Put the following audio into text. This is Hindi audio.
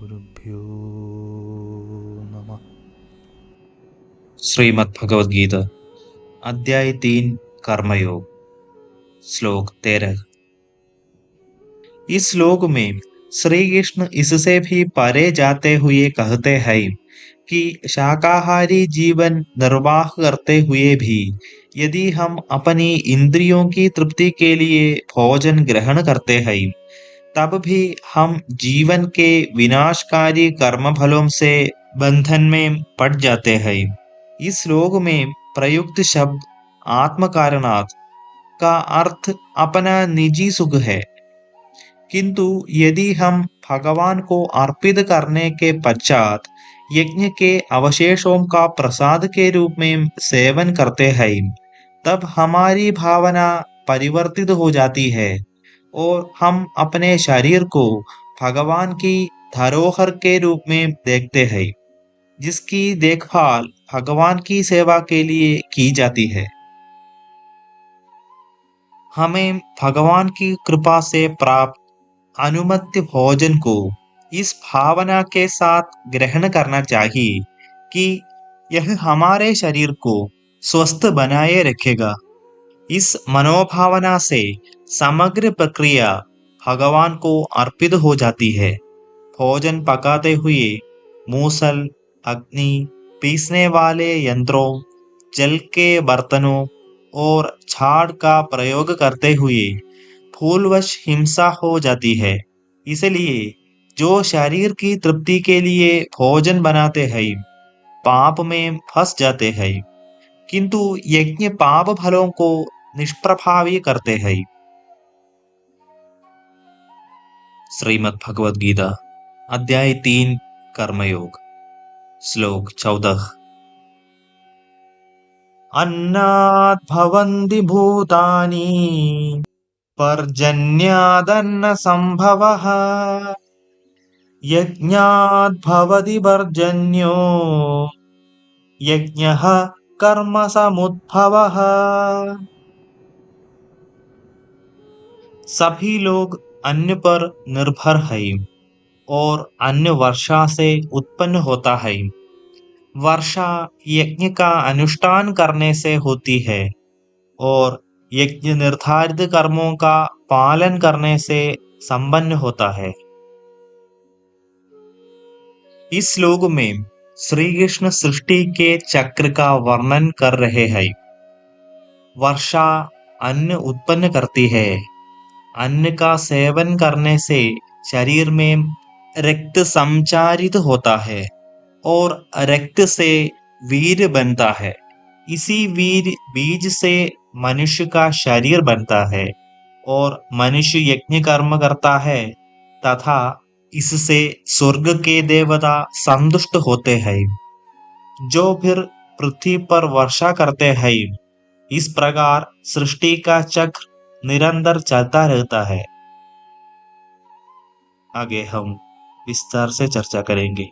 श्रीगुरुभ्यो नमः। श्रीमद् भगवद गीता अध्याय 3 कर्मयोग श्लोक 13। इस श्लोक में श्री कृष्ण इससे भी परे जाते हुए कहते हैं कि शाकाहारी जीवन निर्वाह करते हुए भी यदि हम अपनी इंद्रियों की तृप्ति के लिए भोजन ग्रहण करते हैं तब भी हम जीवन के विनाशकारी कर्म फलों से बंधन में पड़ जाते हैं। इस श्लोक में प्रयुक्त शब्द आत्म कारणात् का अर्थ अपना निजी सुख है, किंतु यदि हम भगवान को अर्पित करने के पश्चात यज्ञ के अवशेषों का प्रसाद के रूप में सेवन करते हैं तब हमारी भावना परिवर्तित हो जाती है और हम अपने शरीर को भगवान की धरोहर के रूप में देखते हैं जिसकी देखभाल भगवान की सेवा के लिए की जाती है। हमें भगवान की कृपा से प्राप्त अनुमत्य भोजन को इस भावना के साथ ग्रहण करना चाहिए कि यह हमारे शरीर को स्वस्थ बनाए रखेगा। इस मनोभावना से समग्र प्रक्रिया भगवान को अर्पित हो जाती है। भोजन पकाते हुए मूसल, अग्नि, पीसने वाले यंत्रों, जल के बर्तनों और झाड़ का प्रयोग करते हुए भूलवश हिंसा हो जाती है। इसलिए जो शरीर की तृप्ति के लिए भोजन बनाते हैं पाप में फंस जाते हैं, किंतु यज्ञ पाप फलों को निष्प्रभावी करते हैं। श्रीमद् भगवद गीता अध्याय 3 कर्मयोग श्लोक 14। अन्नात् भवन्ति भूतानि पर्जन्यादन्न संभवः यज्ञात् भवति पर्जन्यो यज्ञः कर्म समुद्भवः। सभी लोग अन्न पर निर्भर हैं और अन्न वर्षा से उत्पन्न होता है। वर्षा यज्ञ का अनुष्ठान करने से होती है और यज्ञ निर्धारित कर्मों का पालन करने से संपन्न होता है। इस श्लोक में श्री कृष्ण सृष्टि के चक्र का वर्णन कर रहे हैं। वर्षा अन्न उत्पन्न करती है। अन्न का सेवन करने से शरीर में रक्त संचारित होता है और रक्त से वीर बनता है। इसी वीर बीज से मनुष्य का शरीर बनता है और मनुष्य यज्ञ कर्म करता है तथा इससे स्वर्ग के देवता संतुष्ट होते हैं जो फिर पृथ्वी पर वर्षा करते हैं। इस प्रकार सृष्टि का चक्र निरंतर चलता रहता है। आगे हम विस्तार से चर्चा करेंगे।